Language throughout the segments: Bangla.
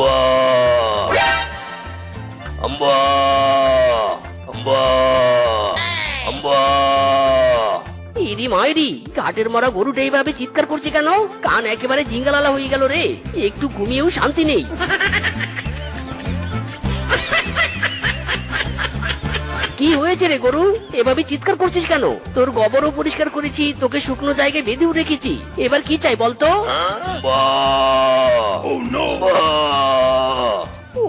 আম্বা আম্বা আম্বা আম্বা। ইরি মায়েরি, ঘাটের মরা গরুটা এইভাবে চিৎকার করছে কেন? কান একেবারে ঝিঙ্গালালা হয়ে গেল রে, একটু ঘুমিয়েও শান্তি নেই। কি হয়েছে রে গরু, এভাবে চিৎকার করছিস কেন? তোর গোবরও পরিষ্কার করেছি, তোকে শুকনো জায়গায় বেঁধেও রেখেছি, এবার কি চাই বলতো? আম্বা আম্বা।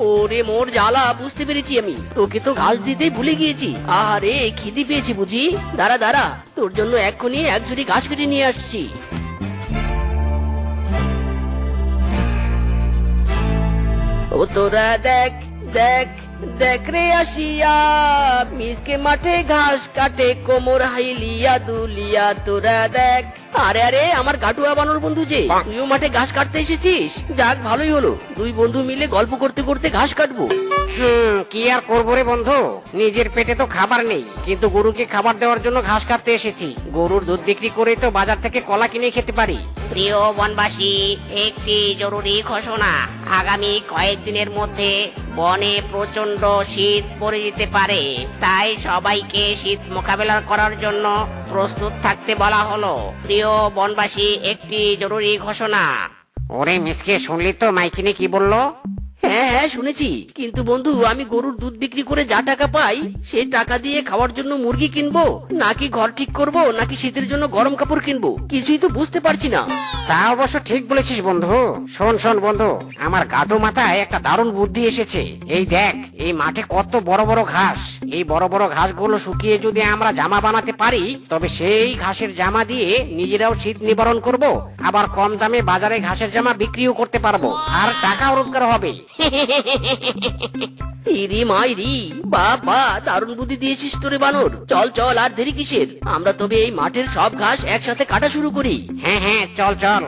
ওরে মোর জ্বালা, বুঝতে পেরেছি আমি, তোকে তো ঘাস দিতেই ভুলে গিয়েছি। আরে খিদি পেয়েছি বুঝি, দাঁড়া দাঁড়া, তোর জন্য এক্ষুনি এক ঝুড়ি ঘাস কেটে নিয়ে আসছি। ও তোরা দেখ দেখ দেখ রে আসিয়া, মিসকে মাঠে ঘাস কাটে কোমর হাইলিয়া দুলিয়া, তোরা দেখ। আরে আরে, আমার গাটুয়া বানর বন্ধু যে, তুইও মাঠে ঘাস কাটতে এসেছিস? যাক ভালোই হলো, দুই বন্ধু মিলে গল্প করতে করতে ঘাস কাটবো। কি আর করবো রে বন্ধু, নিজের পেটে তো খাবার নেই, কিন্তু গরুকে খাবার দেওয়ার জন্য ঘাস কাটতে এসেছি। গরুর দুধ বিক্রি করে তো বাজার থেকে কলা কিনে খেতে পারি। প্রিয় বনবাসী, একটি জরুরি ঘোষণা। আগামী কয়েকদিনের মধ্যে বনে প্রচন্ড শীত পড়ে যেতে পারে, তাই সবাইকে শীত মোকাবেলা করার জন্য প্রস্তুত থাকতে বলা হলো। প্রিয় বনবাসী, একটি জরুরি ঘোষণা। ওরে মিসকে, শুনলি তো মাইকিনে কি বললো? হ্যাঁ হ্যাঁ শুনেছি, কিন্তু বন্ধু আমি গরুর দুধ বিক্রি করে যা টাকা পাই, সেই টাকা দিয়ে খাওয়ার জন্য মুরগি কিনবো, নাকি ঘর ঠিক করব, নাকি শীতের জন্য গরম কাপড় কিনবো, কিছুই তো বুঝতে পারছি না। তা অবশ্য ঠিক বলেছিস বন্ধু। শোন শোন বন্ধু, আমার গাটো মাথায় একটা দারুণ বুদ্ধি এসেছে। এই দেখ, এই মাঠে কত বড় বড় ঘাস, এই বড় বড় ঘাসগুলো শুকিয়ে যদি আমরা জামা বানাতে পারি, তবে সেই ঘাসের জামা দিয়ে নিজেরাও শীত নিবারণ করব, আবার কম দামে বাজারে ঘাসের জামা বিক্রিও করতে পারবো, আর টাকাও রোজগার হবে। ইরি মাইরি, বাবা দারুণ বুদ্ধি দিয়েছিস তোরে বানর। চল চল, আর দেরি কিসের, আমরা তবে এই মাঠের সব ঘাস একসাথে কাটা শুরু করি। হ্যাঁ হ্যাঁ, চল চল।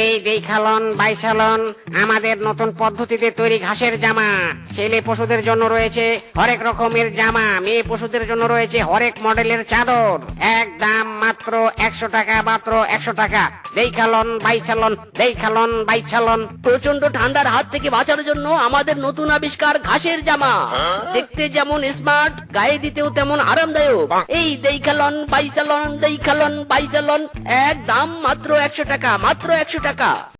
এই দেখালন বাইসালন, আমাদের নতুন পদ্ধতিতে তৈরি ঘাসের জামা। ছেলে পশুদের জন্য রয়েছে হরেক রকমের জামা, মেয়ে পশুদের জন্য রয়েছে হরেক মডেলের চাদর। একদম মাত্র 100 টাকা, মাত্র 100 টাকা। দেখালন বাইসালন, দেখালন বাইসালন। প্রচন্ড ঠান্ডার হাত থেকে বাঁচার জন্য আমাদের নতুন আবিষ্কার ঘাসের জামা, দেখতে যেমন স্মার্ট, গায়ে দিতেও তেমন আরামদায়ক। এই দেখালন বাইসালন, দেখালন বাইসালন, একদম মাত্র 100 টাকা, মাত্র 100 টাকা।